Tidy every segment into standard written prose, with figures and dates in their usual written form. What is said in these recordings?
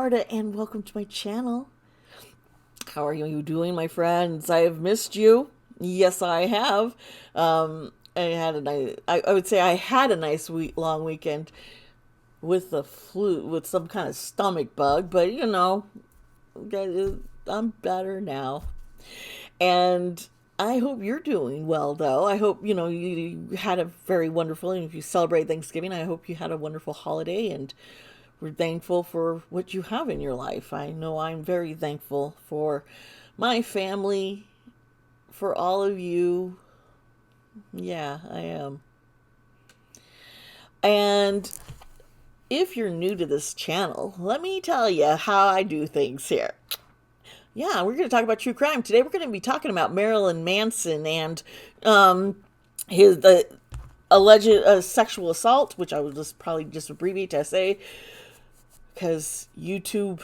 Florida, and welcome to my channel. How are you doing, my friends? I have missed you. Yes, I have. I had a nice. I would say I had a nice long weekend with the flu, with some kind of stomach bug, but I'm better now. And I hope you're doing well, though. I hope you had a very wonderful. And if you celebrate Thanksgiving, I hope you had a wonderful holiday, and we're thankful for what you have in your life. I know I'm very thankful for my family, for all of you. Yeah, I am. And if you're new to this channel, let me tell you how I do things here. Yeah, we're going to talk about true crime. Today we're going to be talking about Marilyn Manson and his the alleged sexual assault, which I will just probably just abbreviate to SA, because YouTube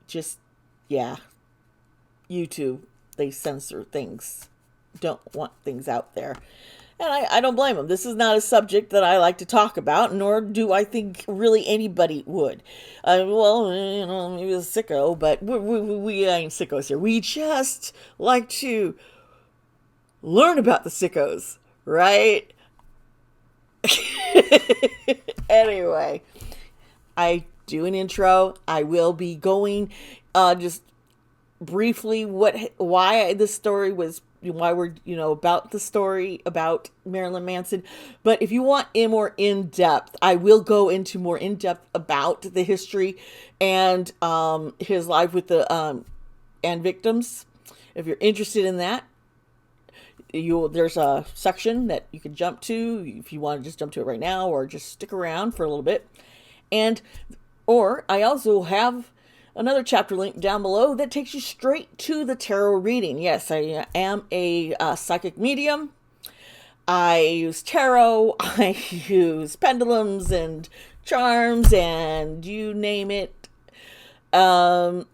just, yeah, YouTube, they censor things, don't want things out there. And I don't blame them. This is not a subject that I like to talk about, nor do I think really anybody would. Well, maybe a sicko, but we ain't sickos here. We just like to learn about the sickos, right? Anyway, I do an intro. I will be going just briefly why this story was, why we're about the story about Marilyn Manson. But if you want a more in-depth, I will go into more in-depth about the history and his life with the and victims. If you're interested in that, there's a section that you can jump to if you want to just jump to it right now, or just stick around for a little bit. And or I also have another chapter link down below that takes you straight to the tarot reading. Yes, I am a psychic medium. I use tarot, I use pendulums and charms and you name it, to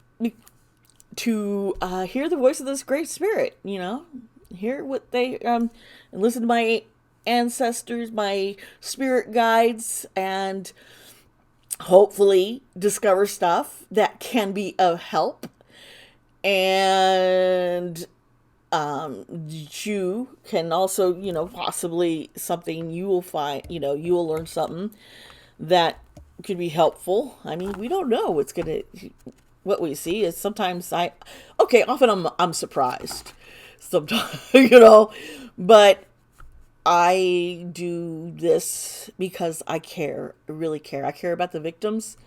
hear the voice of this great spirit, hear what they, and listen to my ancestors, my spirit guides, and hopefully discover stuff that can be of help. And you can also, possibly something you will find, you will learn something that could be helpful. I mean, we don't know what we see is sometimes often I'm surprised sometimes, but I do this because I care. I really care. I care about the victims.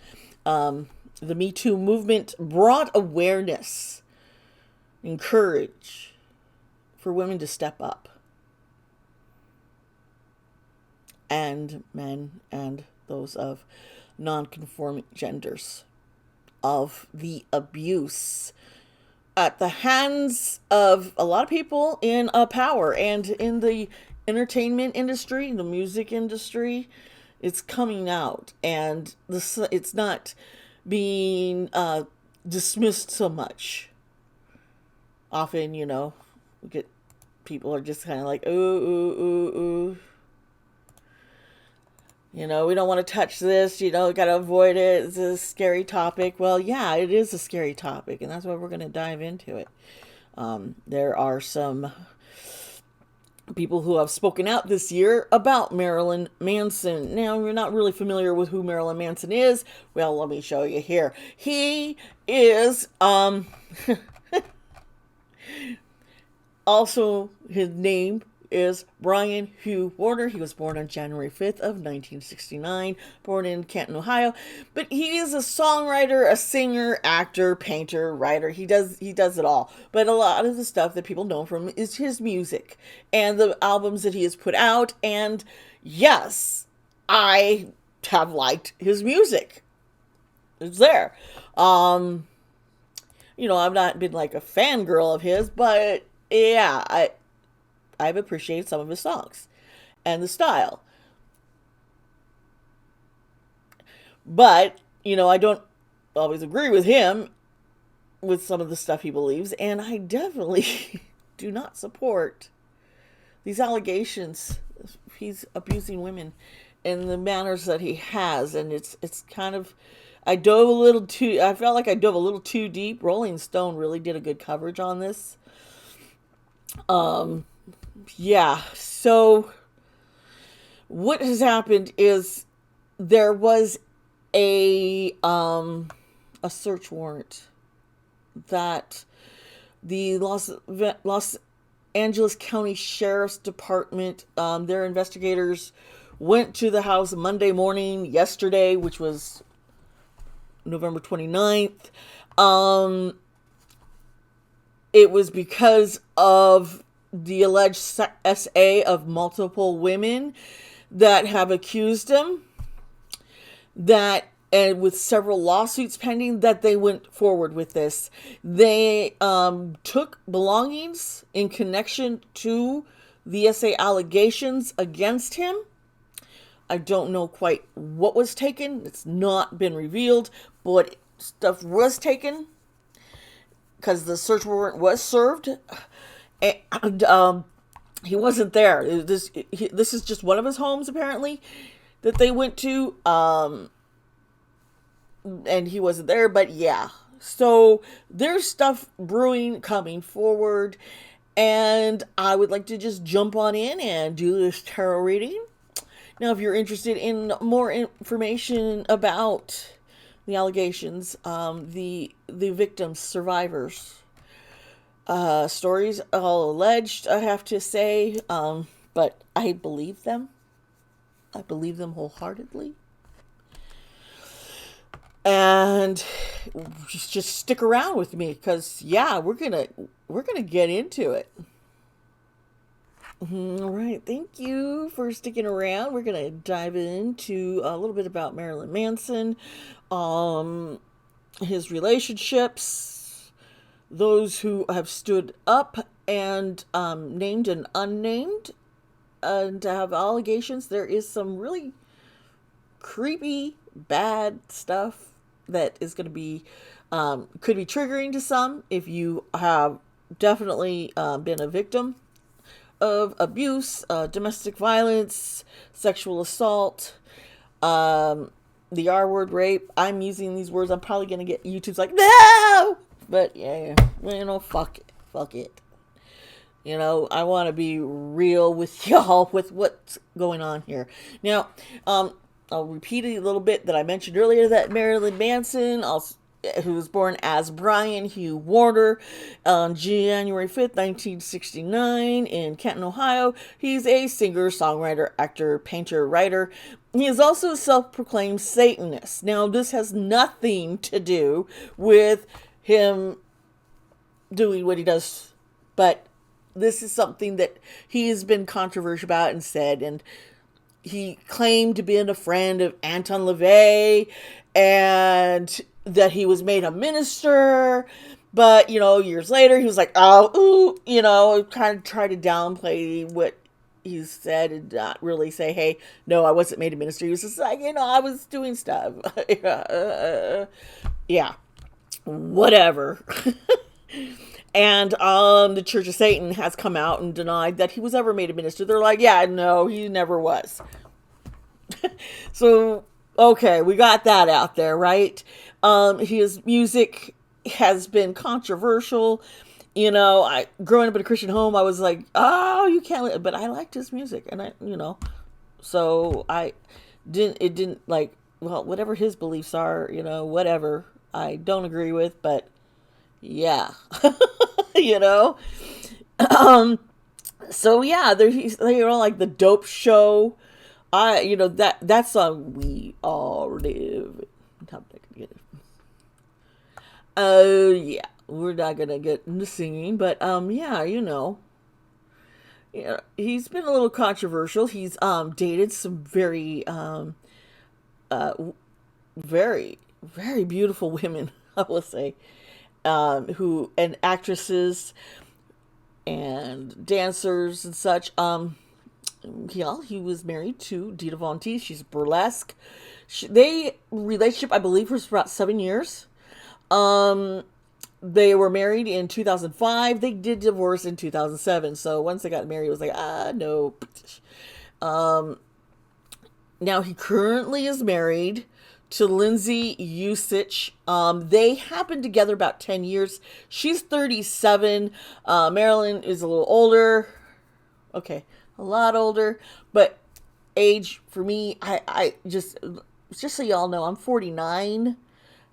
The Me Too movement brought awareness and courage for women to step up, and men and those of non-conforming genders, of the abuse at the hands of a lot of people in power and in the entertainment industry, the music industry. It's coming out, and it's not being dismissed so much. Often, people are just kind of like, ooh, ooh, ooh, ooh. We don't want to touch this, got to avoid it. It's a scary topic. Well, yeah, it is a scary topic, and that's why we're going to dive into it. There are some people who have spoken out this year about Marilyn Manson. Now, you're not really familiar with who Marilyn Manson is. Well, let me show you here. He is, also, his name is Brian Hugh Warner. He was born on January 5th of 1969, born in Canton, Ohio. But he is a songwriter, a singer, actor, painter, writer. He does it all. But a lot of the stuff that people know from is his music and the albums that he has put out. And yes, I have liked his music. It's there. I've not been like a fangirl of his, but yeah, I've appreciated some of his songs and the style. But, I don't always agree with him with some of the stuff he believes, and I definitely do not support these allegations. He's abusing women in the manners that he has, and it's kind of, I felt like I dove a little too deep. Rolling Stone really did a good coverage on this. Yeah. So what has happened is there was a search warrant that the Los Angeles County Sheriff's Department, their investigators went to the house Monday morning, yesterday, which was November 29th. It was because of the alleged SA of multiple women that have accused him, that and with several lawsuits pending, that they went forward with this. They took belongings in connection to the SA allegations against him. I don't know quite what was taken. It's not been revealed, but stuff was taken because the search warrant was served, and he wasn't there. This is just one of his homes apparently that they went to, and he wasn't there. But yeah, so there's stuff brewing coming forward, and I would like to just jump on in and do this tarot reading. Now, if you're interested in more information about the allegations, the victims, survivors, stories, all alleged, I have to say, but I believe them. I believe them wholeheartedly. And just stick around with me, because yeah, we're gonna get into it. All right, thank you for sticking around. We're gonna dive into a little bit about Marilyn Manson, his relationships, those who have stood up, and named and unnamed, and to have allegations. There is some really creepy, bad stuff that is going to be could be triggering to some if you have definitely been a victim of abuse, domestic violence, sexual assault, the R word, rape. I'm using these words. I'm probably going to get YouTube's like, no! But yeah, fuck it. I want to be real with y'all with what's going on here. Now, I'll repeat a little bit that I mentioned earlier, that Marilyn Manson, who was born as Brian Hugh Warner on January 5th, 1969 in Canton, Ohio. He's a singer, songwriter, actor, painter, writer. He is also a self-proclaimed Satanist. Now, this has nothing to do with him doing what he does, but this is something that he has been controversial about and said, and he claimed to be a friend of Anton LaVey, and that he was made a minister. But, years later, he was like, kind of tried to downplay what he said and not really say, hey, no, I wasn't made a minister. He was just like, I was doing stuff. Yeah, whatever. And the Church of Satan has come out and denied that he was ever made a minister. They're like, yeah, no, he never was. So, okay, we got that out there, right? His music has been controversial. Growing up in a Christian home, I was like, oh, you can't, but I liked his music. And so it didn't like, well, whatever his beliefs are, whatever, I don't agree with, but yeah, so yeah, they're all like the Dope Show. That song, We All Live. Oh yeah, we're not gonna get into singing, but yeah, he's been a little controversial. He's dated some very very, very beautiful women, I will say, and actresses and dancers and such. He was married to Dita Von Teese. She's burlesque. Relationship, I believe, was about 7 years. They were married in 2005. They did divorce in 2007. So once they got married, it was like, nope. Now he currently is married to Lindsay Usich. They have been together about 10 years. She's 37. Marilyn is a little older. Okay, a lot older. But age for me, I just so y'all know, I'm 49.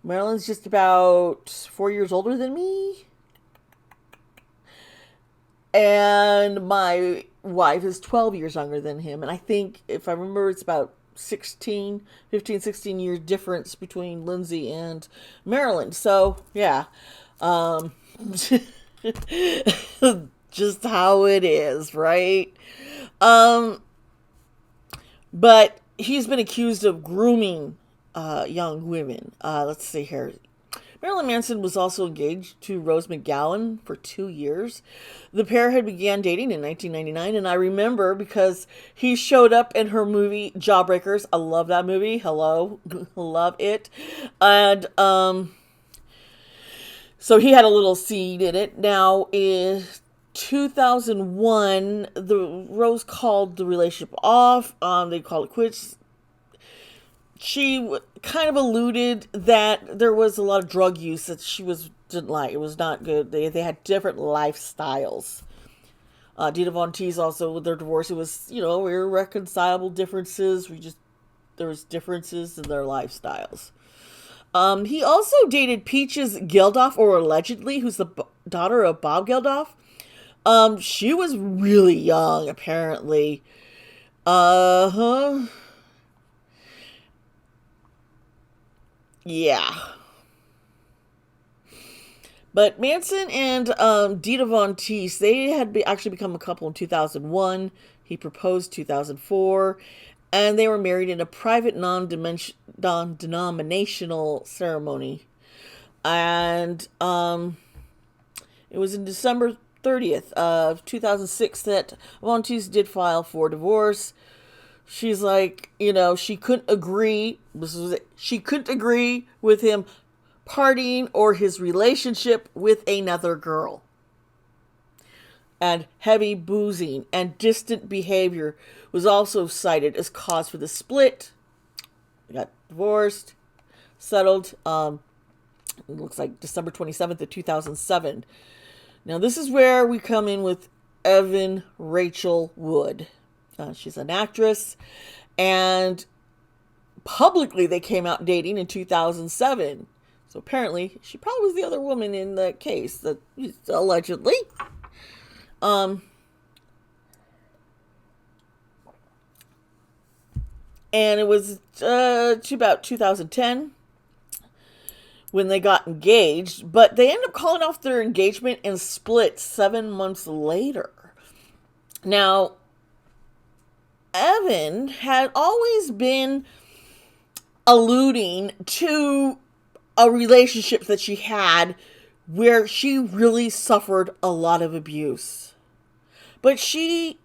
Marilyn's just about 4 years older than me. And my wife is 12 years younger than him. And I think, if I remember, it's about 16 year difference between Lindsay and Marilyn. So, yeah. Just how it is, right? But he's been accused of grooming young women. Let's see here. Marilyn Manson was also engaged to Rose McGowan for 2 years. The pair had began dating in 1999, and I remember because he showed up in her movie Jawbreakers. I love that movie. Hello, love it. And so he had a little scene in it. Now, in 2001, the Rose called the relationship off. They called it quits. She kind of alluded that there was a lot of drug use that she didn't like. It was not good. They had different lifestyles. Dita Von Teese also, with their divorce, it was, irreconcilable differences. There was differences in their lifestyles. He also dated Peaches Geldof, or allegedly, who's the daughter of Bob Geldof. She was really young, apparently. Yeah. But Manson and Dita Von Teese, they had actually become a couple in 2001. He proposed 2004. And they were married in a private non-denominational ceremony. And it was in December 30th of 2006 that Von Teese did file for divorce. She's like, she couldn't agree. She couldn't agree with him partying or his relationship with another girl. And heavy boozing and distant behavior was also cited as cause for the split. They got divorced, settled. It looks like December 27th of 2007. Now, this is where we come in with Evan Rachel Wood. She's an actress, and publicly they came out dating in 2007. So apparently, she probably was the other woman in the case, that allegedly. And it was about 2010 when they got engaged, but they ended up calling off their engagement and split 7 months later. Now, Evan had always been alluding to a relationship that she had where she really suffered a lot of abuse. But she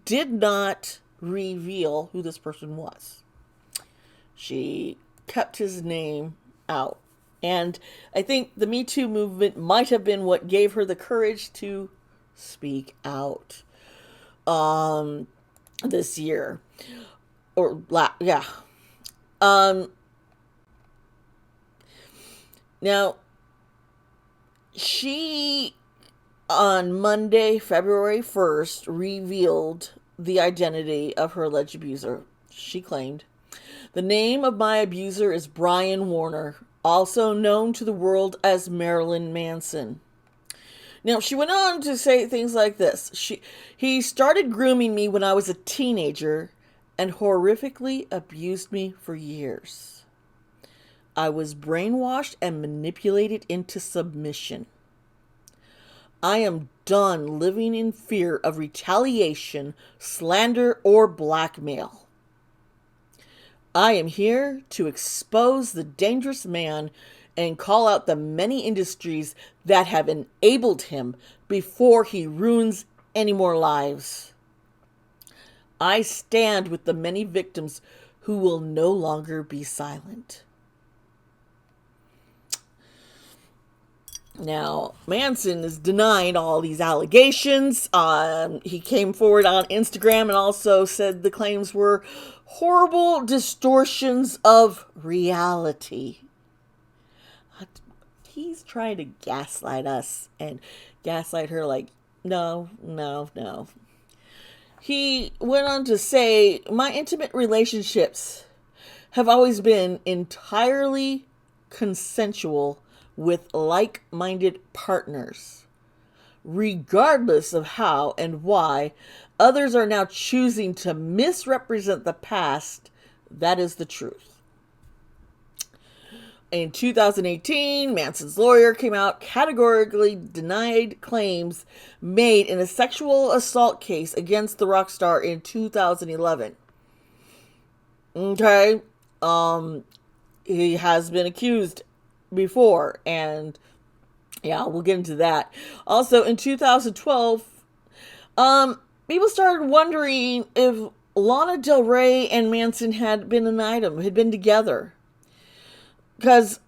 did not reveal who this person was. She kept his name out. And I think the Me Too movement might have been what gave her the courage to speak out. This year. Yeah. Now, she, on Monday, February 1st, revealed the identity of her alleged abuser. She claimed, "The name of my abuser is Brian Warner, also known to the world as Marilyn Manson." Now, she went on to say things like this. He started grooming me when I was a teenager and horrifically abused me for years. I was brainwashed and manipulated into submission. I am done living in fear of retaliation, slander, or blackmail. I am here to expose the dangerous man and call out the many industries that have enabled him before he ruins any more lives. I stand with the many victims who will no longer be silent. Now, Manson is denying all these allegations. He came forward on Instagram and also said the claims were horrible distortions of reality. He's trying to gaslight us and gaslight her like, no, no, no. He went on to say, my intimate relationships have always been entirely consensual with like-minded partners, regardless of how and why others are now choosing to misrepresent the past. That is the truth. In 2018, Manson's lawyer came out, categorically denied claims made in a sexual assault case against the rock star in 2011. Okay. He has been accused before, and yeah, we'll get into that. Also, in 2012, people started wondering if Lana Del Rey and Manson had been an item, had been together. Because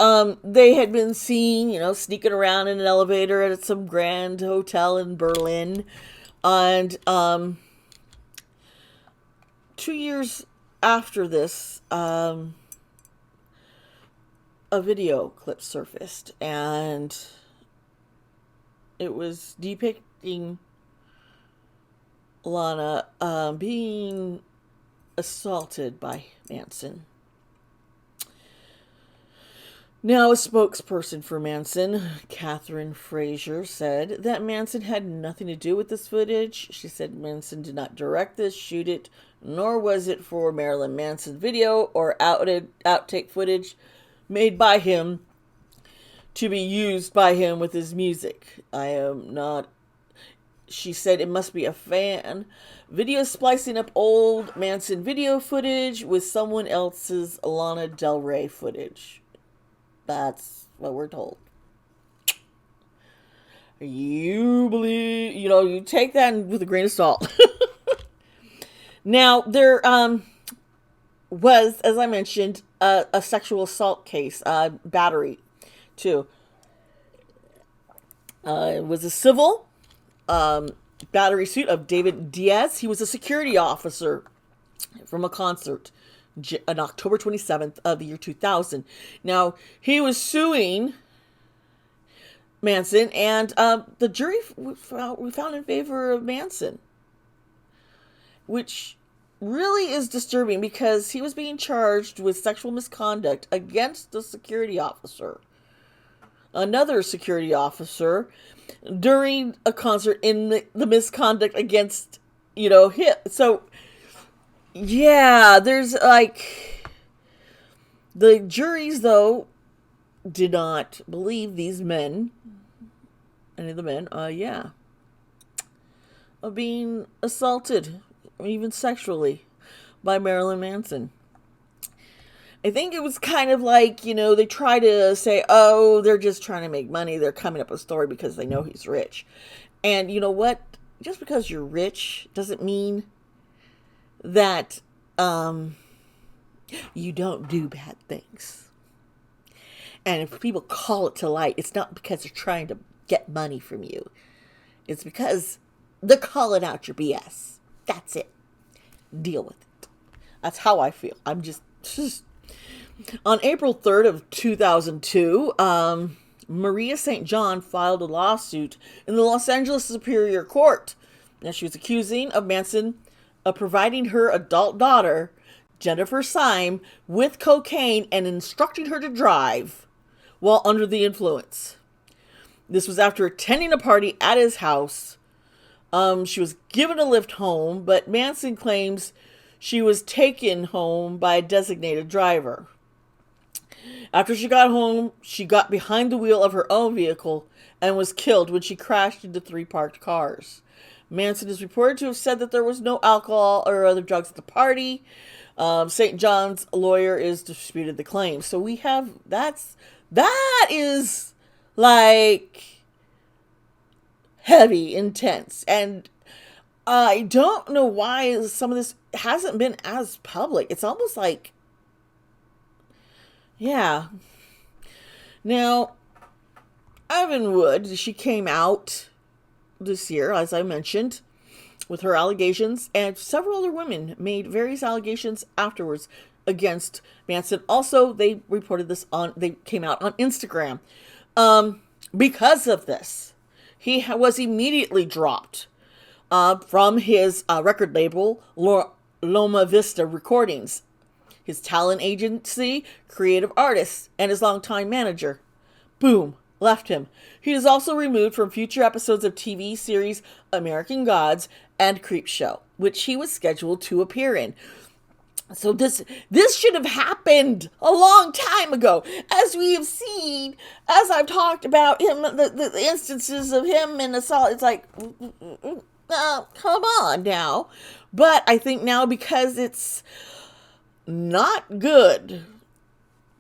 they had been seen, sneaking around in an elevator at some grand hotel in Berlin. And 2 years after this, a video clip surfaced. And it was depicting Lana being assaulted by Manson. Now, a spokesperson for Manson, Catherine Frazier, said that Manson had nothing to do with this footage. She said Manson did not direct this, shoot it, nor was it for Marilyn Manson video or outtake footage made by him to be used by him with his music. I am not... She said it must be a fan video splicing up old Manson video footage with someone else's Lana Del Rey footage. That's what we're told. You believe, you take that with a grain of salt. Now, there was, as I mentioned, a sexual assault case, battery, too. It was a civil battery suit of David Diaz. He was a security officer from a concert on October 27th of the year 2000. Now, he was suing Manson, and the jury we found in favor of Manson, which really is disturbing because he was being charged with sexual misconduct against the security officer, another security officer, during a concert in the misconduct against, him. So, yeah, there's the juries, though, did not believe these men, any of the men, of being assaulted, even sexually, by Marilyn Manson. I think it was kind of like, they try to say, oh, they're just trying to make money. They're coming up with a story because they know he's rich. And you know what? Just because you're rich doesn't mean that you don't do bad things. And if people call it to light, it's not because they're trying to get money from you. It's because they're calling out your BS. That's it. Deal with it. That's how I feel. I'm just... On April 3rd of 2002, Maria St. John filed a lawsuit in the Los Angeles Superior Court. Now, she was accusing of Manson of providing her adult daughter, Jennifer Syme, with cocaine and instructing her to drive while under the influence. This was after attending a party at his house. She was given a lift home, but Manson claims she was taken home by a designated driver. After she got home, she got behind the wheel of her own vehicle and was killed when she crashed into 3 parked cars. Manson is reported to have said that there was no alcohol or other drugs at the party. St. John's lawyer is disputed the claim. So we have, that is like heavy, intense. And I don't know why some of this hasn't been as public. It's almost like, yeah. Now, Evanwood, she came out this year, as I mentioned, with her allegations, and several other women made various allegations afterwards against Manson. Also, they reported this they came out on Instagram. Because of this, he was immediately dropped from his record label, Loma Vista Recordings, his talent agency, creative artist, and his longtime manager. Boom, left him. He is also removed from future episodes of TV series American Gods and Creepshow, which he was scheduled to appear in. So this should have happened a long time ago. As we have seen, as I've talked about him, the instances of him in assault, it's like, come on now. But I think now, because it's not good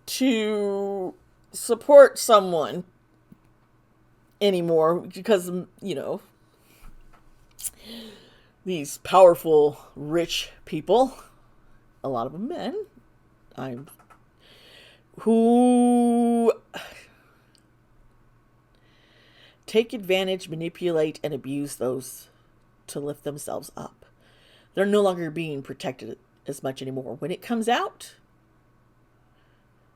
to support someone anymore, because, these powerful, rich people, a lot of them men, who take advantage, manipulate, and abuse those to lift themselves up. They're no longer being protected as much anymore. When it comes out,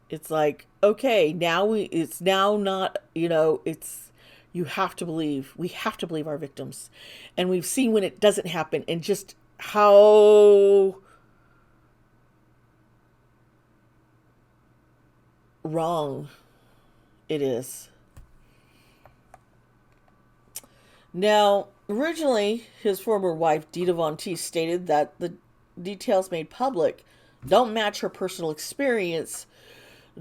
it's like, okay, it's now not, it's, you have to believe, we have to believe our victims. And we've seen when it doesn't happen, and just how wrong it is. Now, originally, his former wife, Dita Von Teese, stated that the details made public don't match her personal experience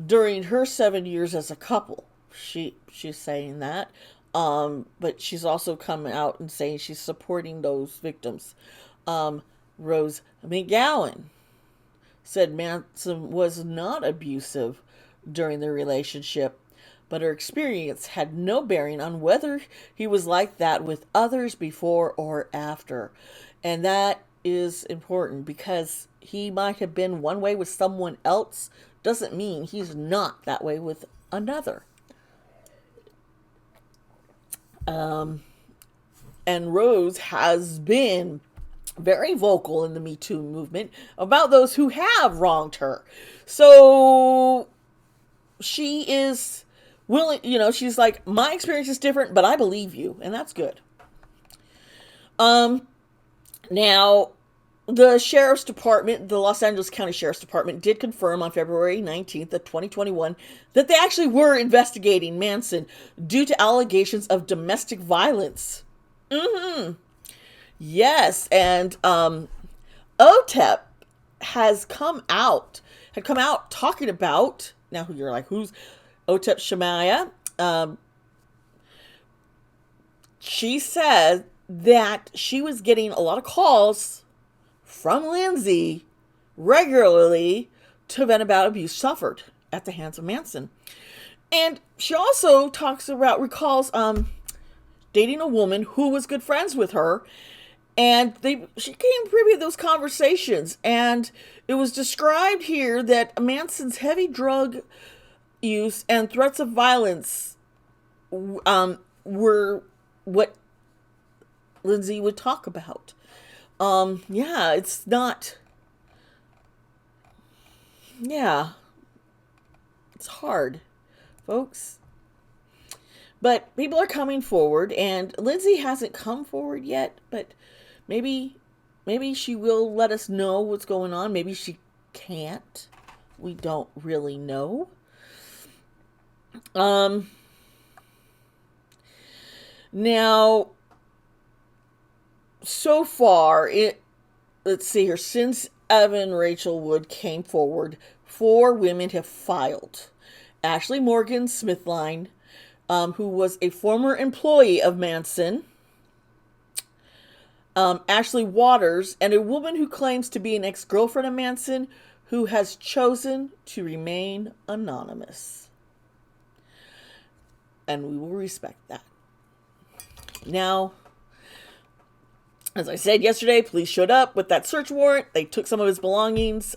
during her 7 years as a couple. She's saying that. But she's also come out and saying she's supporting those victims. Rose McGowan said Manson was not abusive during their relationship, but her experience had no bearing on whether he was like that with others before or after. And that is important, because he might have been one way with someone else doesn't mean he's not that way with another. And Rose has been very vocal in the Me Too movement about those who have wronged her. So she is willing, she's like, my experience is different, but I believe you, and that's good. Now, the Sheriff's Department, the Los Angeles County Sheriff's Department, did confirm on February 19th of 2021 that they actually were investigating Manson due to allegations of domestic violence. Yes, and OTEP had come out talking about, now you're like, who's OTEP Shamaya? She said that she was getting a lot of calls from Lindsay regularly to vent about abuse suffered at the hands of Manson. And she also recalls dating a woman who was good friends with her, and she came privy to those conversations, and it was described here that Manson's heavy drug use and threats of violence were what Lindsay would talk about. It's not, it's hard, folks. But people are coming forward, and Lindsay hasn't come forward yet, but maybe she will let us know what's going on. Maybe she can't. We don't really know. Now, so far, let's see here, since Evan Rachel Wood came forward, 4 women have filed. Ashley Morgan Smithline, who was a former employee of Manson, Ashley Waters, and a woman who claims to be an ex-girlfriend of Manson, who has chosen to remain anonymous. And we will respect that. Now, as I said yesterday, police showed up with that search warrant. They took some of his belongings.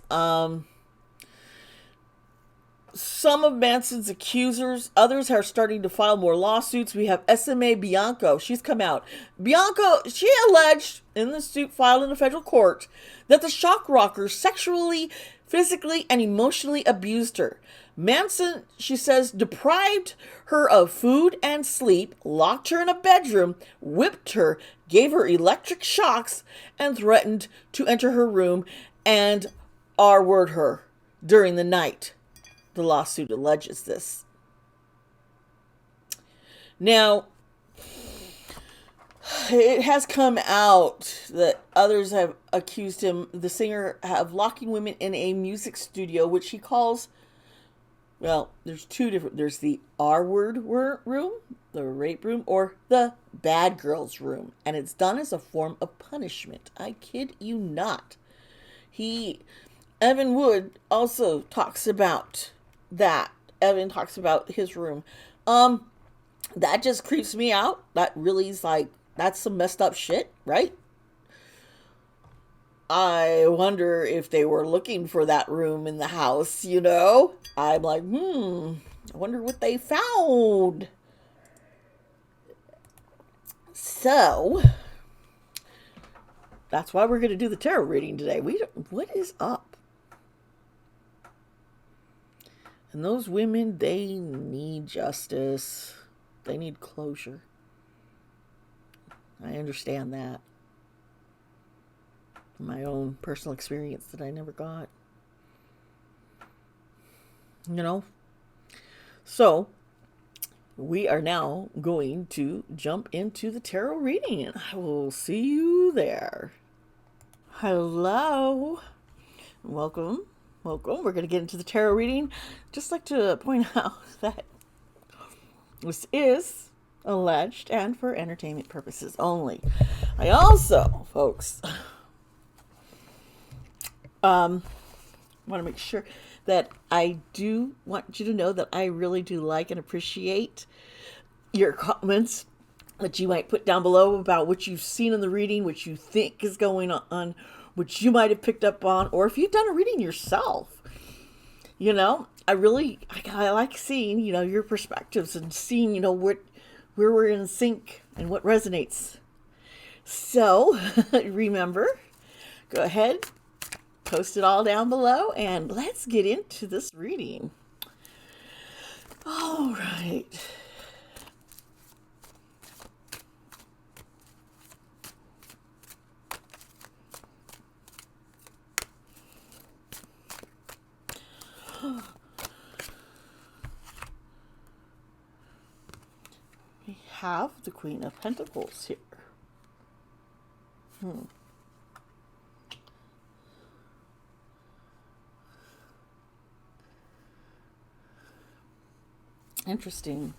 some of Manson's accusers. Others are starting to file more lawsuits. We have SMA Bianco. She's come out. Bianco, she alleged in the suit filed in the federal court that the shock rocker sexually, physically, and emotionally abused her. Manson, she says, deprived her of food and sleep, locked her in a bedroom, whipped her, gave her electric shocks, and threatened to enter her room and R-word her during the night. The lawsuit alleges this. Now, it has come out that others have accused him, the singer, of locking women in a music studio, which he calls, well, there's two different, there's the R-word room, the rape room, or the bad girls room. And it's done as a form of punishment. I kid you not. Evan Wood also talks about that. Evan talks about his room. That just creeps me out. That really is like, that's some messed up shit, right? I wonder if they were looking for that room in the house, you know? I'm like, I wonder what they found. So, that's why we're going to do the tarot reading today. What is up? And those women, they need justice. They need closure. I understand that. My own personal experience that I never got. You know? So, we are now going to jump into the tarot reading. And I will see you there. Hello. Welcome. Welcome. We're going to get into the tarot reading. Just like to point out that this is alleged and for entertainment purposes only. I also, folks, want to make sure that I do want you to know that I really do like and appreciate your comments that you might put down below about what you've seen in the reading, what you think is going on, what you might have picked up on, or if you've done a reading yourself. You know, I like seeing, you know, your perspectives and seeing, you know, where we're in sync and what resonates. So, remember, go ahead, post it all down below, and let's get into this reading. All right. We have the Queen of Pentacles here. Interesting.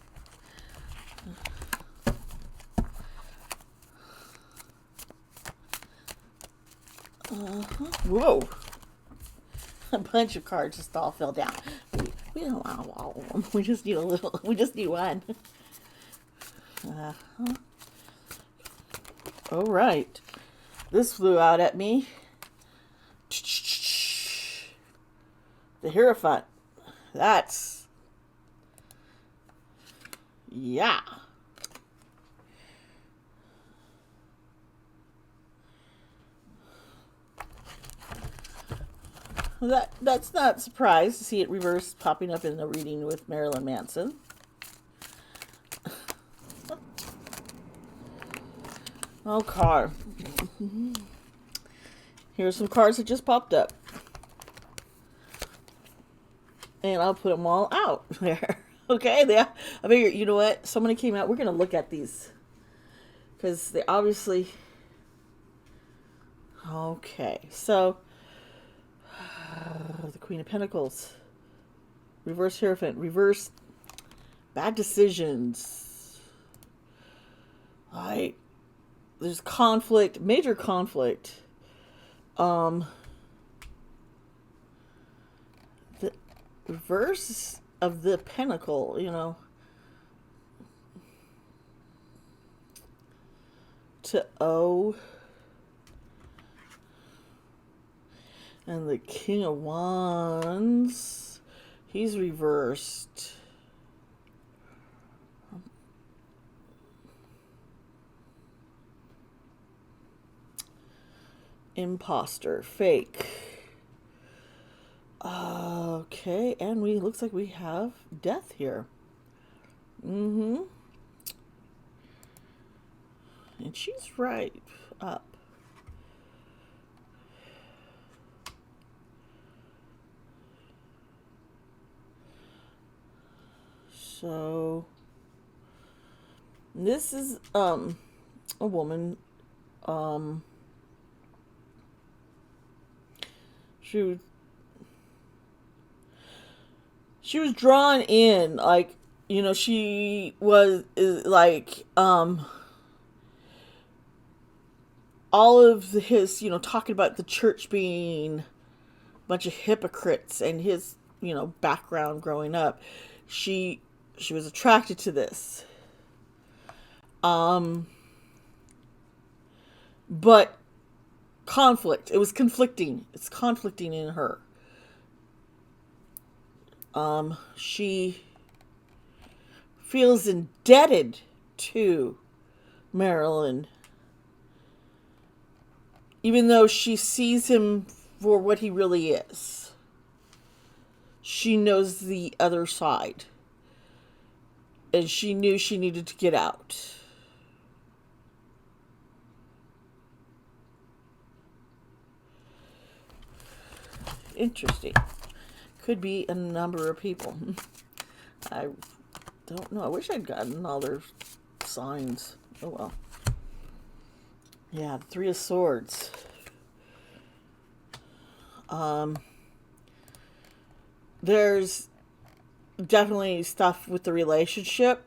Whoa. A bunch of cards just all fell down. We don't want all of them. We just need a little. We just need one. All right. This flew out at me. The Hierophant. That's... yeah. That's not surprised to see it reversed popping up in the reading with Marilyn Manson. Okay. Here's some cards that just popped up. And I'll put them all out there. Okay, I figure, you know what? Somebody came out. We're going to look at these. Because they obviously... Okay, so... the Queen of Pentacles. Reverse Hierophant. Reverse bad decisions. Like, there's conflict, major conflict. The reverse of the Pentacle, you know, to O, and the King of Wands. He's reversed. Imposter. Fake. Okay, and looks like we have death here. Mm-hmm. And she's right up. So this is a woman. She was drawn in, like, she was like all of his, talking about the church being a bunch of hypocrites and his, background growing up. She was attracted to this. But conflict. It was conflicting. It's conflicting in her. She feels indebted to Marilyn, even though she sees him for what he really is. She knows the other side, and she knew she needed to get out. Interesting. Could be a number of people. I don't know. I wish I'd gotten all their signs. Oh well. Yeah, the Three of Swords. There's definitely stuff with the relationship.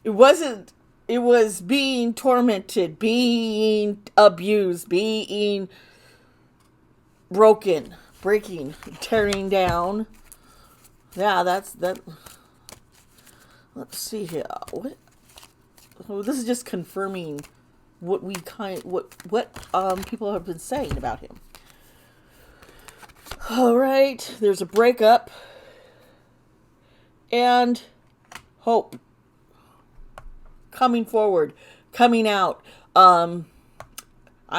It was being tormented, being abused, being breaking, tearing down. Yeah, that's that. Let's see here. This is just confirming what people have been saying about him. All right, there's a breakup and hope coming forward, coming out. I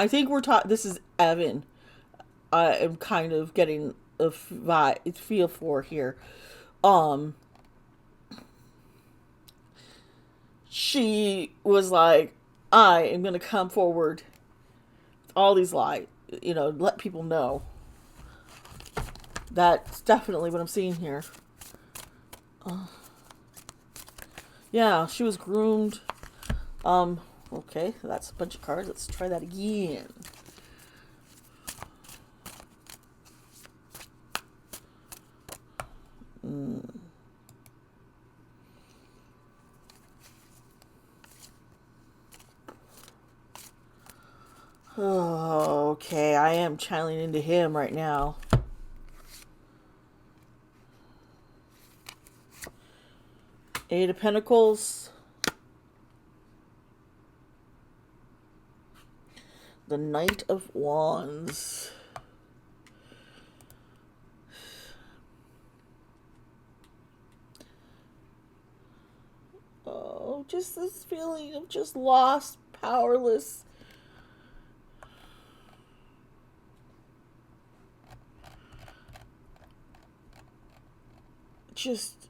think this is Evan. I am kind of getting a feel for here. She was like, I am going to come forward. All these lies, let people know. That's definitely what I'm seeing here. Yeah, she was groomed. Okay, that's a bunch of cards. Let's try that again. Okay, I am channeling into him right now. Eight of Pentacles. The Knight of Wands. Oh, just this feeling of just lost, powerless. Just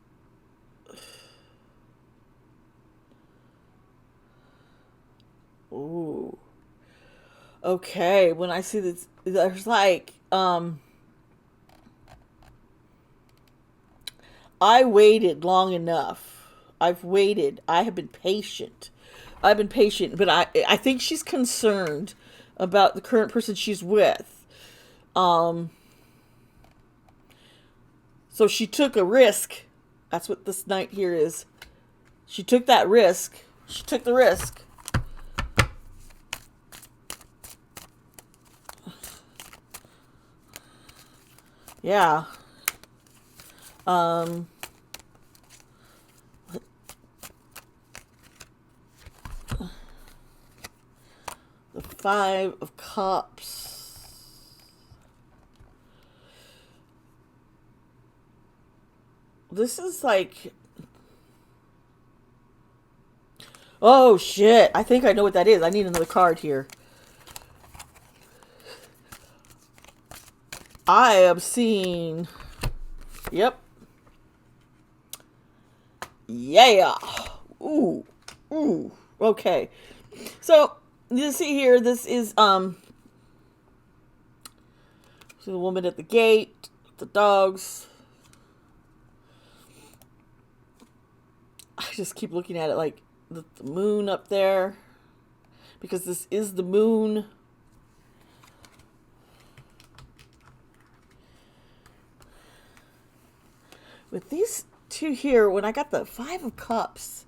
ooh. Okay, when I see this, there's like, I waited long enough. I've waited. I have been patient. But I think she's concerned about the current person she's with. So she took a risk. That's what this knight here is. She took that risk. She took the risk. Yeah. The Five of Cups. this is like, oh shit, I think I know what that is. I need another card here. I am seeing, yep. Yeah. Ooh. Ooh. Okay. So, you see here, this is, see the woman at the gate, the dogs. I just keep looking at it like the moon up there, because this is the moon. With these two here, when I got the Five of Cups,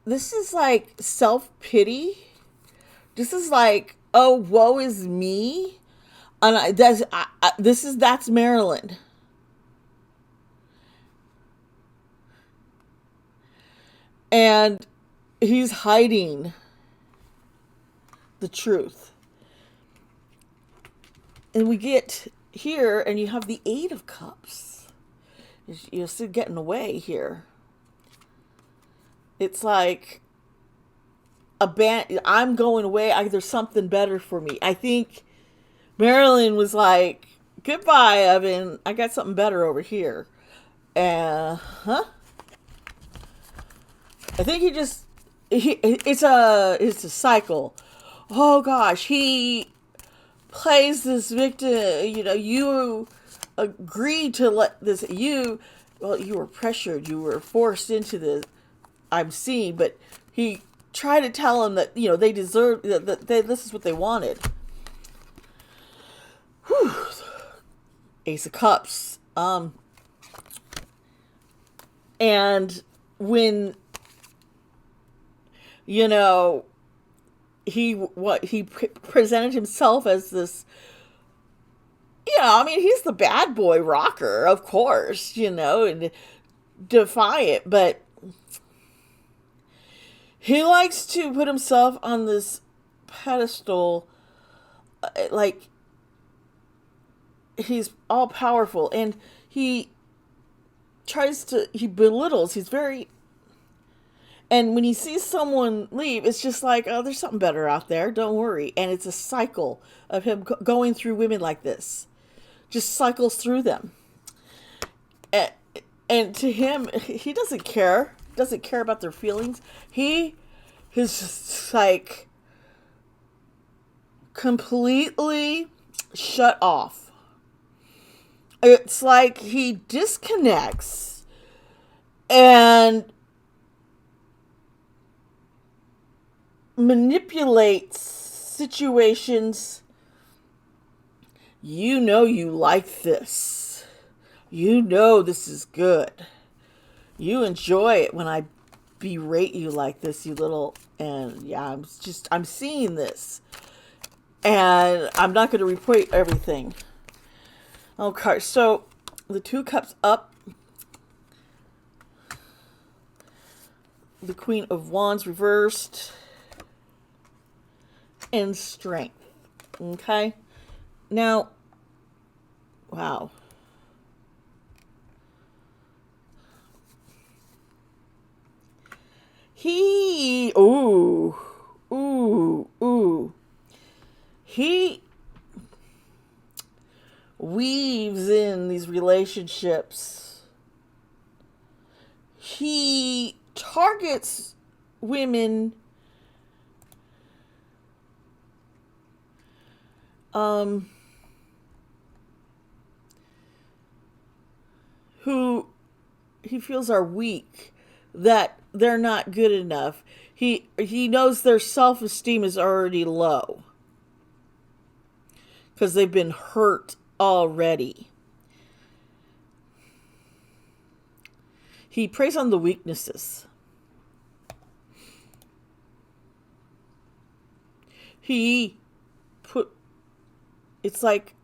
this is like self-pity. This is like, oh, woe is me. And that's Marilyn. And he's hiding the truth. And we get here, and you have the Eight of Cups. You're still getting away here. It's like I'm going away. There's something better for me. I think Marilyn was like, goodbye, Evan. I got something better over here. I think it's a cycle. Oh gosh, he plays this victim. You agreed to let this. You were pressured. You were forced into this. I'm seeing, but he tried to tell him that they deserve that. This is what they wanted. Whew. Ace of Cups. And when he presented himself as this. He's the bad boy rocker, of course, and defiant, but he likes to put himself on this pedestal, like he's all powerful, and he belittles. And when he sees someone leave, it's just like, oh, there's something better out there. Don't worry. And it's a cycle of him going through women like this. Just cycles through them. And to him, he doesn't care. Doesn't care about their feelings. He is just like completely shut off. It's like he disconnects and manipulates situations. You like this. This is good. You enjoy it when I berate you like this, you little. And yeah, I'm seeing this. And I'm not going to repeat everything. Okay, so the Two Cups up. The Queen of Wands reversed. And Strength. Okay? Now, wow. He weaves in these relationships. He targets women who he feels are weak, that they're not good enough. He knows their self-esteem is already low because they've been hurt already. He preys on the weaknesses. It's like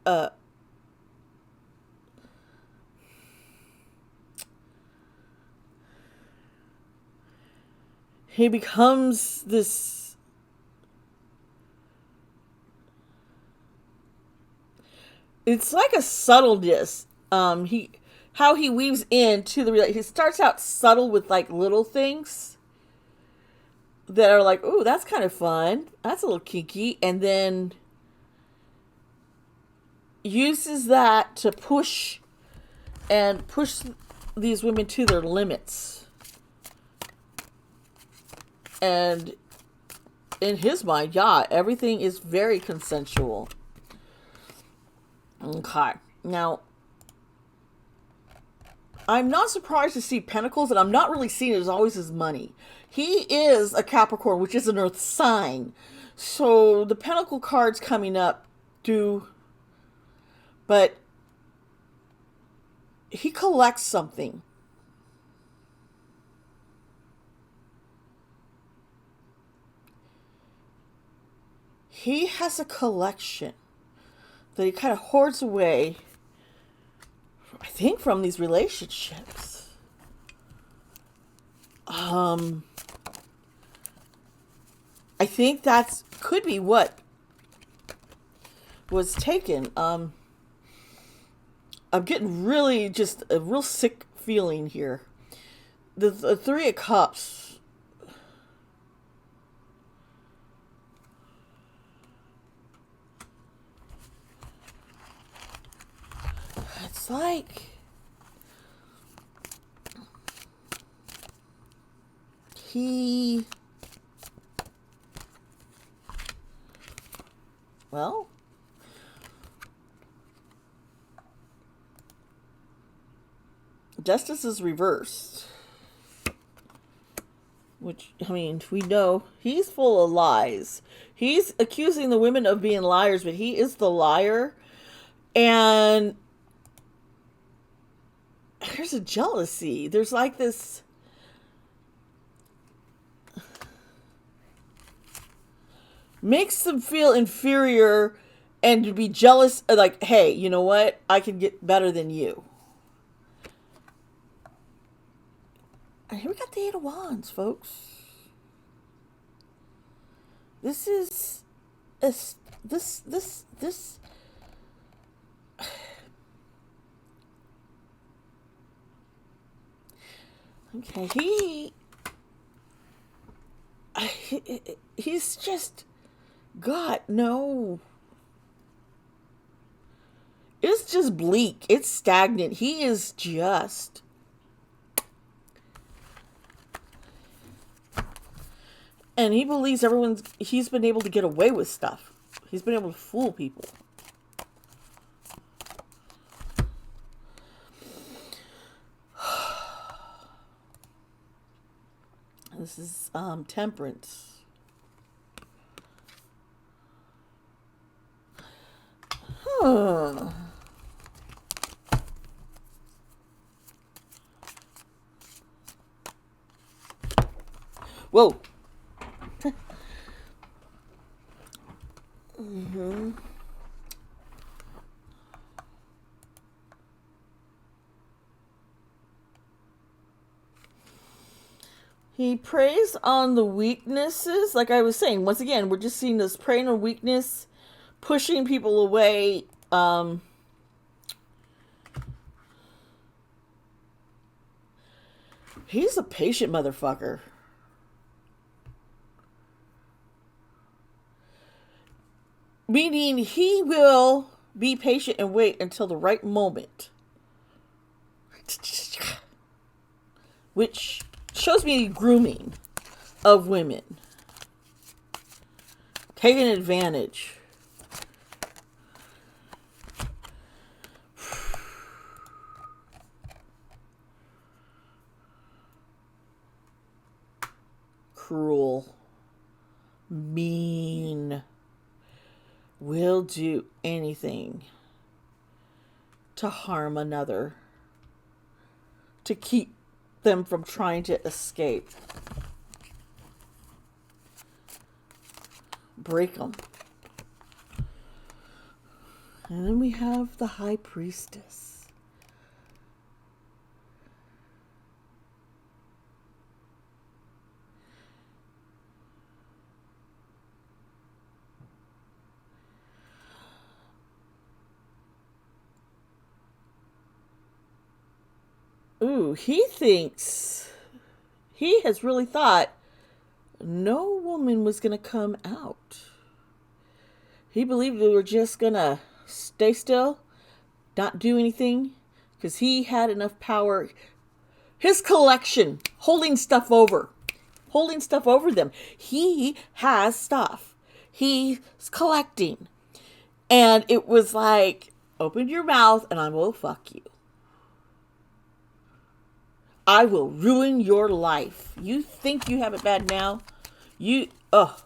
he becomes this it's like a subtleness. how he weaves into the he starts out subtle with like little things that are like, ooh, that's kind of fun. That's a little kinky. And then uses that to push these women to their limits. And in his mind, yeah, everything is very consensual. Okay. Now, I'm not surprised to see Pentacles, and I'm not really seeing it as always his money. He is a Capricorn, which is an Earth sign. So the Pentacle cards coming up do... But he collects something. He has a collection that he kind of hoards away, I think, from these relationships. I think that's could be what was taken. I'm getting really just a real sick feeling here. The Three of Cups. It's like he... Well... Justice is reversed. Which, I mean, we know he's full of lies. He's accusing the women of being liars, but he is the liar. And there's a jealousy. There's like this... Makes them feel inferior and to be jealous. Like, hey, you know what? I can get better than you. And here we got the Eight of Wands, folks. This is this. Okay, he's just got no. It's just bleak. It's stagnant. He is just. And he believes he's been able to get away with stuff. He's been able to fool people. This is Temperance. Huh. Whoa. Mm-hmm. He preys on the weaknesses. Like I was saying, once again, we're just seeing this preying on weakness, pushing people away. He's a patient motherfucker. Meaning he will be patient and wait until the right moment. Which shows me grooming of women. Taking advantage. Cruel. Mean. Will do anything to harm another, to keep them from trying to escape. Break them. And then we have the High Priestess. Ooh, he has really thought no woman was going to come out. He believed they were just going to stay still, not do anything, because he had enough power. His collection, holding stuff over them. He has stuff. He's collecting. And it was like, open your mouth and I will fuck you. I will ruin your life. You think you have it bad now? Ugh.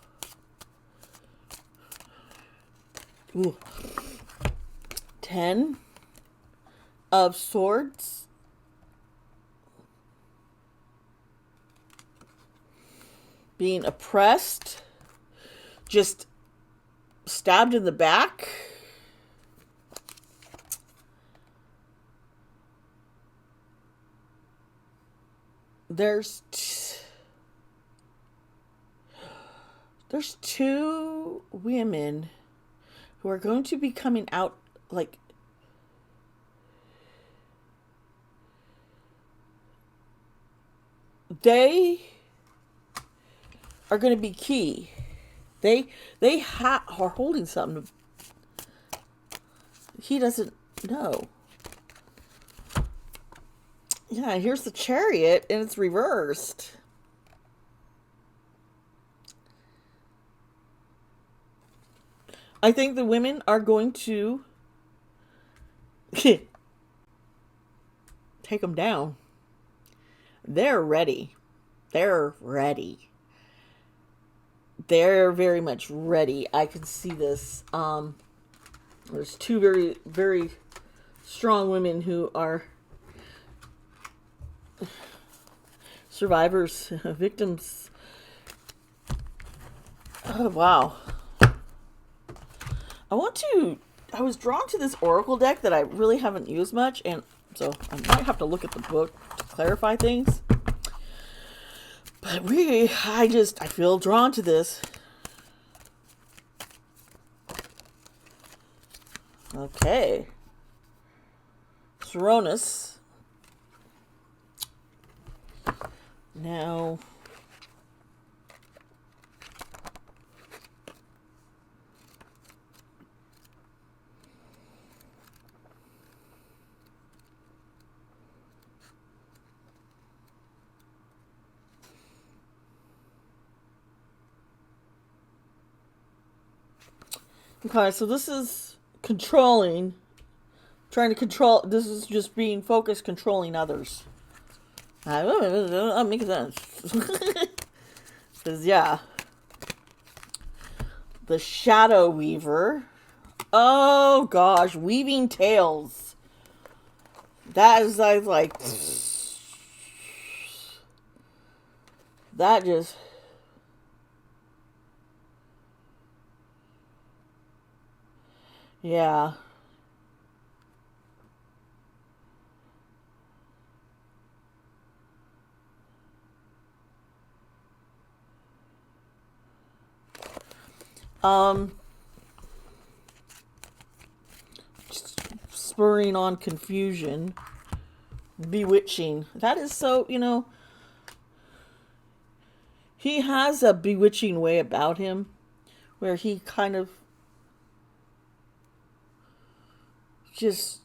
Ooh. 10 of Swords. Being oppressed. Just stabbed in the back. There's two women who are going to be coming out, like, they are going to be key. They are holding something. He doesn't know. Yeah, here's the Chariot, and it's reversed. I think the women are going to take them down. They're ready. They're ready. They're very much ready. I can see this. There's two very, very strong women who are survivors, victims. Oh, wow. I was drawn to this Oracle deck that I really haven't used much, and so I might have to look at the book to clarify things. But really, I feel drawn to this. Okay. Cronus. Now, okay, so this is controlling, trying to control, this is just being focused, controlling others. That makes sense. Because, yeah. The Shadow Weaver. Oh, gosh. Weaving Tales. That is, like... That just... Yeah. Spurring on confusion. Bewitching. That is so, he has a bewitching way about him where he kind of just,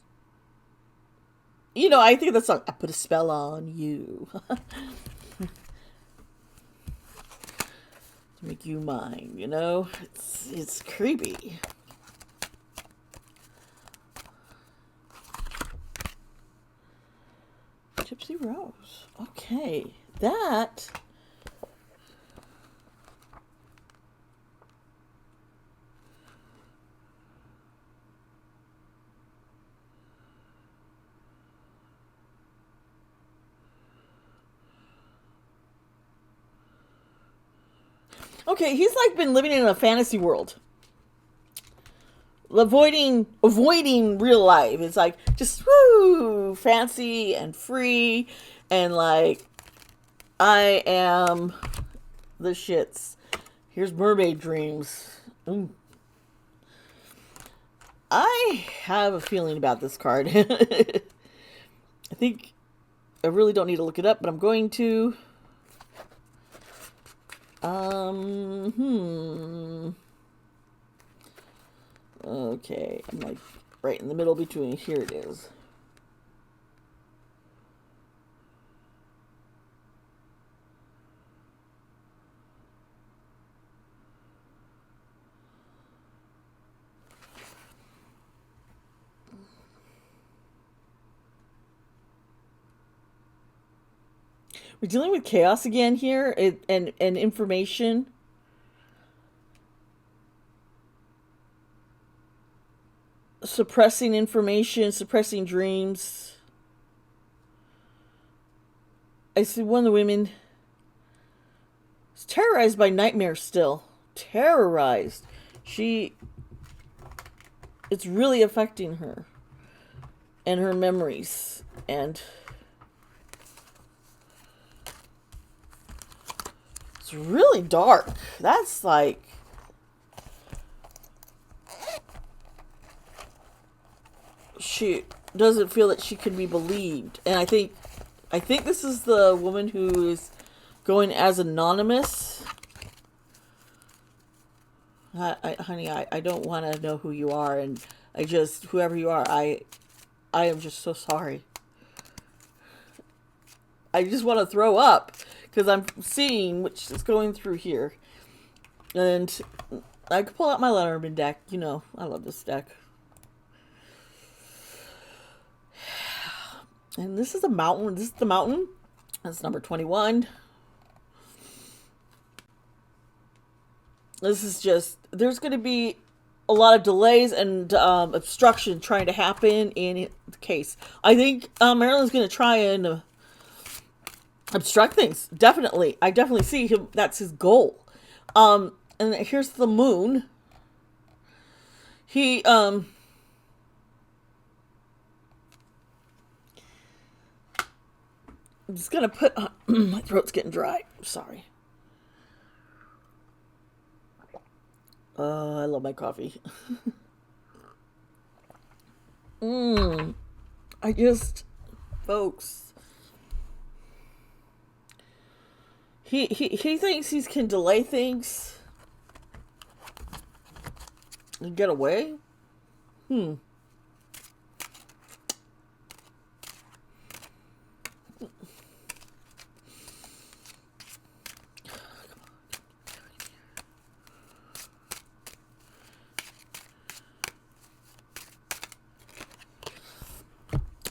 I think the song, I put a spell on you. To make you mine, it's creepy. Gypsy Rose. Okay, that. Okay, he's like been living in a fantasy world. Avoiding real life. It's like just woo, fancy and free, and like I am the shits. Here's mermaid dreams. Ooh. I have a feeling about this card. I think I really don't need to look it up, but I'm going to. Okay, I'm like right in the middle between. Here it is. We're dealing with chaos again here, and information. Suppressing information, suppressing dreams. I see one of the women is terrorized by nightmares still. Terrorized. It's really affecting her and her memories. And it's really dark. That's like, she doesn't feel that she can be believed. And I think this is the woman who is going as anonymous. Honey, I don't want to know who you are, and whoever you are, I am just so sorry. I just want to throw up because I'm seeing which is going through here. And I could pull out my Letterman deck. You know, I love this deck. And this is a mountain. This is the mountain. That's number 21. This is just, there's going to be a lot of delays and obstruction trying to happen in the case. I think Marilyn's going to try and obstruct things. Definitely. I definitely see him. That's his goal. And here's the moon. I'm just going to put, my throat's getting dry. Sorry. I love my coffee. Folks. He thinks he can delay things and get away.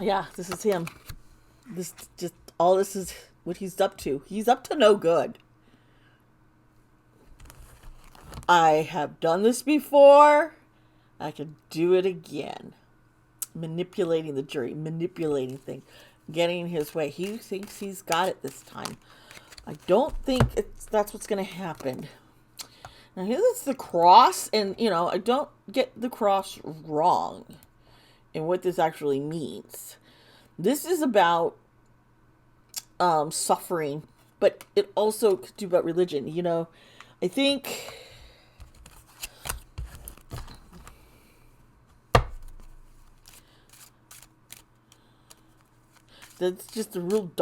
Yeah, this is him. This is what he's up to. He's up to no good. I have done this before. I can do it again. Manipulating the jury, manipulating things, getting his way. He thinks he's got it this time. I don't think that's what's going to happen. Now here's the cross, and I don't get the cross wrong and what this actually means. This is about suffering, but it also could do about religion. I think that's just a real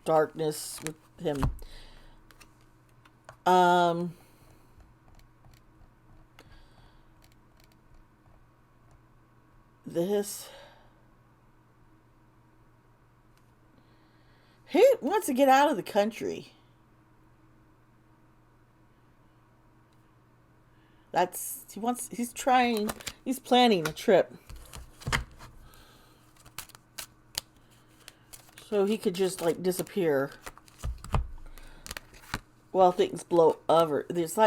darkness with him. He wants to get out of the country. He's planning a trip. So he could just disappear while things blow over. There's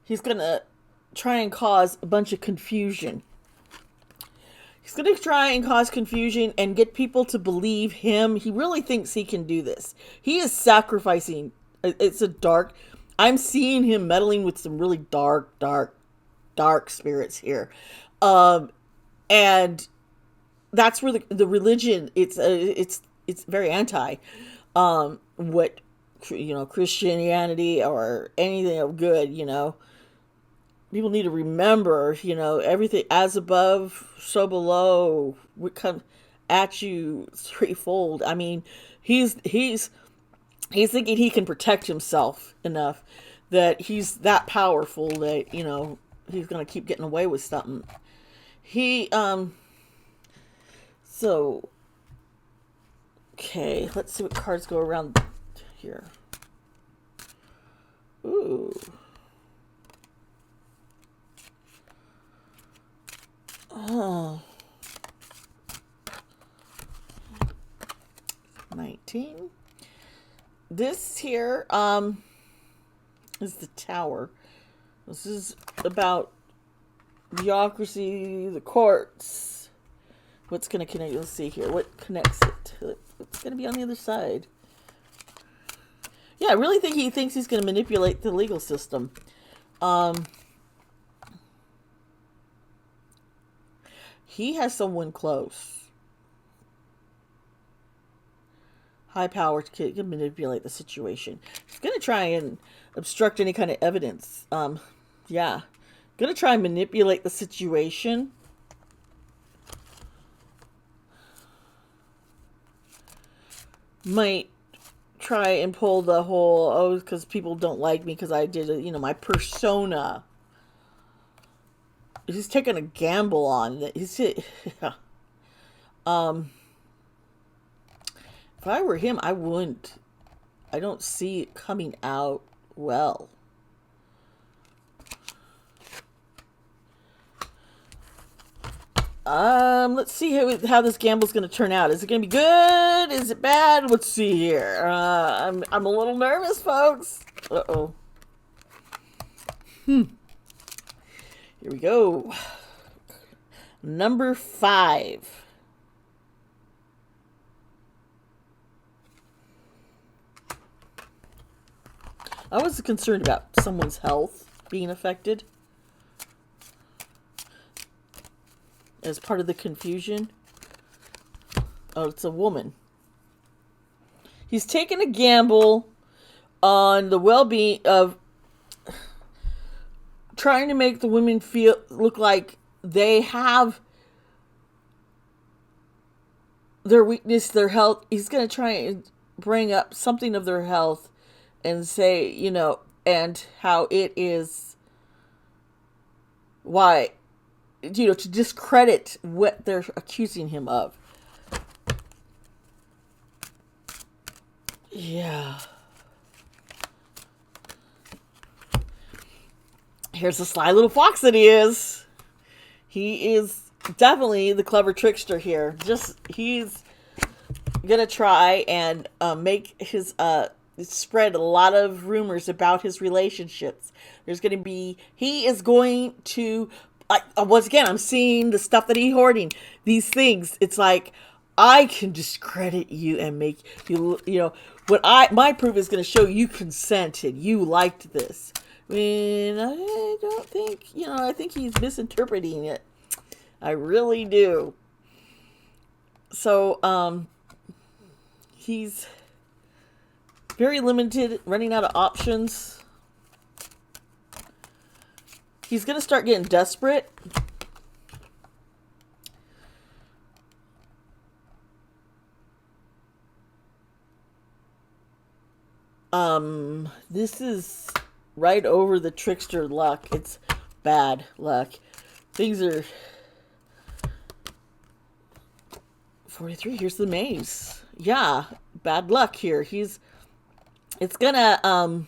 he's gonna try and cause a bunch of confusion. He's going to try and cause confusion and get people to believe him. He really thinks he can do this. He is sacrificing. I'm seeing him meddling with some really dark spirits here. And that's where the religion, it's very anti, what, Christianity or anything of good, People need to remember, everything as above, so below. at you threefold. I mean, he's thinking he can protect himself enough that he's that powerful that, he's gonna keep getting away with something. He so okay, let's see what cards go around here. Ooh. Oh. 19. This here is the Tower. This is about bureaucracy, the courts. What's going to connect? Let's see here. What connects it? What's going to be on the other side? Yeah, I really think he thinks he's going to manipulate the legal system. He has someone close. High power can manipulate the situation. He's going to try and obstruct any kind of evidence. Yeah. Going to try and manipulate the situation. Might try and pull the whole, because people don't like me because I did, my persona. He's taking a gamble on that. Yeah. If I were him, I wouldn't. I don't see it coming out well. Let's see how this gamble's going to turn out. Is it going to be good? Is it bad? Let's see here. I'm a little nervous, folks. Uh-oh. Here we go. Number 5. I was concerned about someone's health being affected as part of the confusion. Oh, it's a woman. He's taking a gamble on the well-being of trying to make the women look like they have their weakness, their health. He's going to try and bring up something of their health and say, and how it is, why, to discredit what they're accusing him of. Yeah. Here's the sly little fox that he is. He is definitely the clever trickster here. He's gonna try and make his spread a lot of rumors about his relationships. He is going to, once again, I'm seeing the stuff that he's hoarding. These things, it's like, I can discredit you and make you, my proof is going to show you consented. You liked this. I don't think, I think he's misinterpreting it. I really do. So, he's very limited, running out of options. He's going to start getting desperate. This is right over the trickster luck. It's bad luck. Things are 43. Here's the maze. Yeah, bad luck here. It's gonna,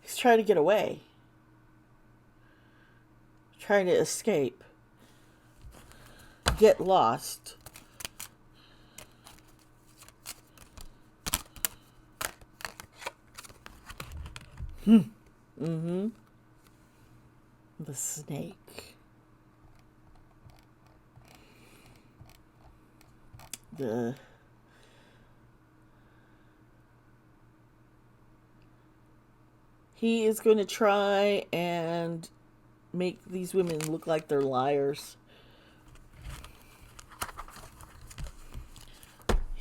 he's trying to get away. Trying to escape. Get lost. The snake. He is going to try and make these women look like they're liars.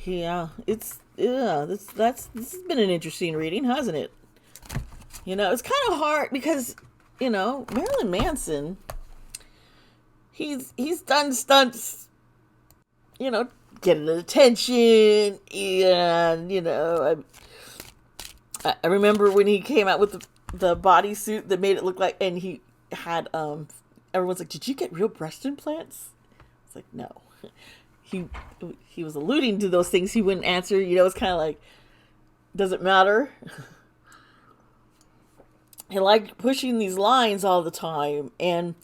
Yeah, this has been an interesting reading, hasn't it? It's kind of hard because Marilyn Manson, he's done stunts, you know, getting attention, and I remember when he came out with the bodysuit that made it look like, and he had everyone's like, "Did you get real breast implants?" It's like, no. He was alluding to those things he wouldn't answer. It's kind of like, does it matter? He liked pushing these lines all the time, and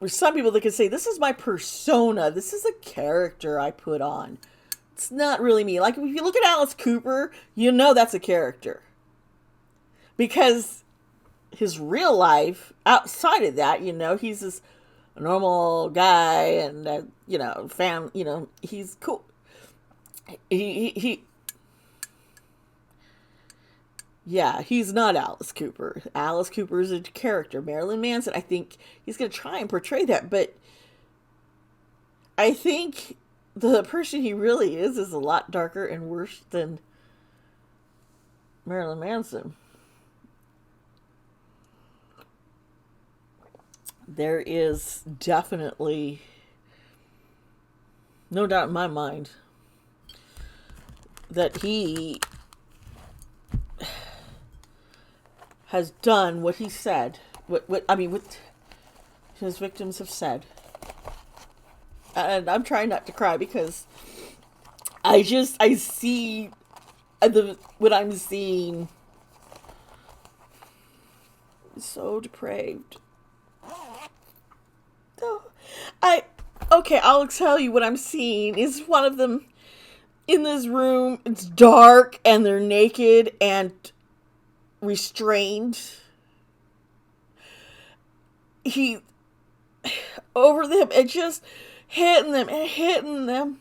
there's some people that can say, "This is my persona. This is a character I put on. It's not really me." Like if you look at Alice Cooper, that's a character because his real life outside of that, he's this normal guy, and he's cool. He yeah, he's not Alice Cooper. Alice Cooper is a character. Marilyn Manson, I think he's going to try and portray that, but I think the person he really is a lot darker and worse than Marilyn Manson. There is definitely no doubt in my mind that he has done what he said, what his victims have said. And I'm trying not to cry because I see what I'm seeing is so depraved. I'll tell you what I'm seeing is one of them in this room. It's dark and they're naked and restrained. He over them and just hitting them and hitting them.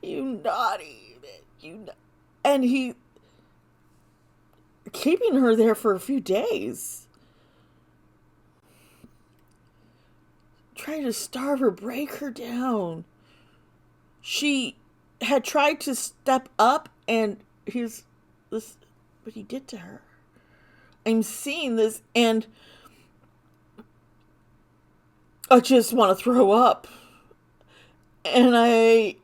You naughty man, and he keeping her there for a few days. Trying to starve her, break her down. She had tried to step up, and what he did to her. I'm seeing this, and I just want to throw up. And I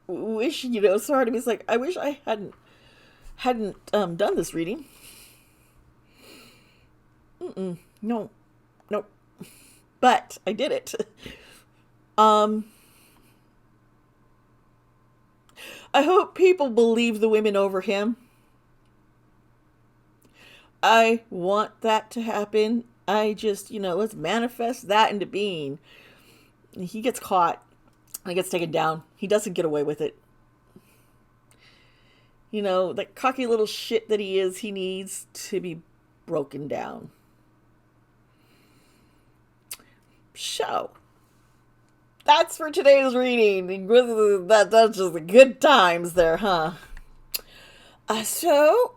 wish, sorry to me, it's like, I wish I hadn't done this reading. No. But I did it. I hope people believe the women over him. I want that to happen. I just, let's manifest that into being. He gets caught. He gets taken down. He doesn't get away with it. That cocky little shit that he is, he needs to be broken down. So, that's for today's reading. That's just the good times there, huh? So,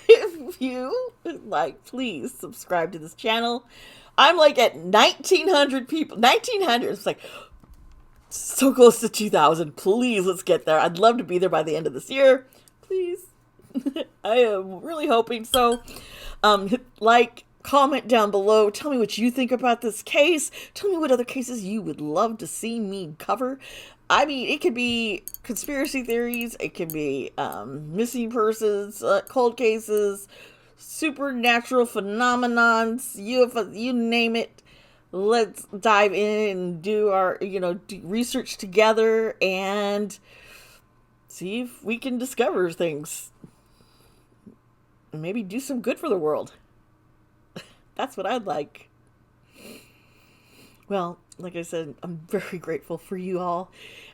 if you like, please subscribe to this channel. I'm like at 1,900 people. 1,900. It's like so close to 2,000. Please, let's get there. I'd love to be there by the end of this year. Please. I am really hoping so. Comment down below. Tell me what you think about this case. Tell me what other cases you would love to see me cover. It could be conspiracy theories. It could be missing persons, cold cases, supernatural phenomenons, UFO, you name it. Let's dive in and do our, do research together and see if we can discover things. And maybe do some good for the world. That's what I'd like. Well, like I said, I'm very grateful for you all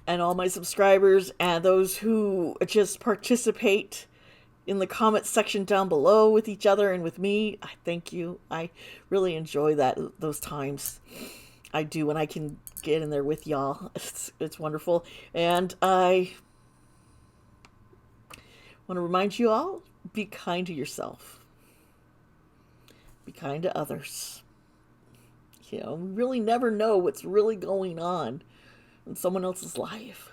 and all my subscribers and those who just participate in the comment section down below with each other and with me. I thank you. I really enjoy those times. I do when I can get in there with y'all. It's wonderful. And I want to remind you all, be kind to yourself. Be kind to others. We really never know what's really going on in someone else's life.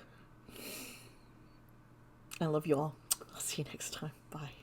I love you all. I'll see you next time. Bye.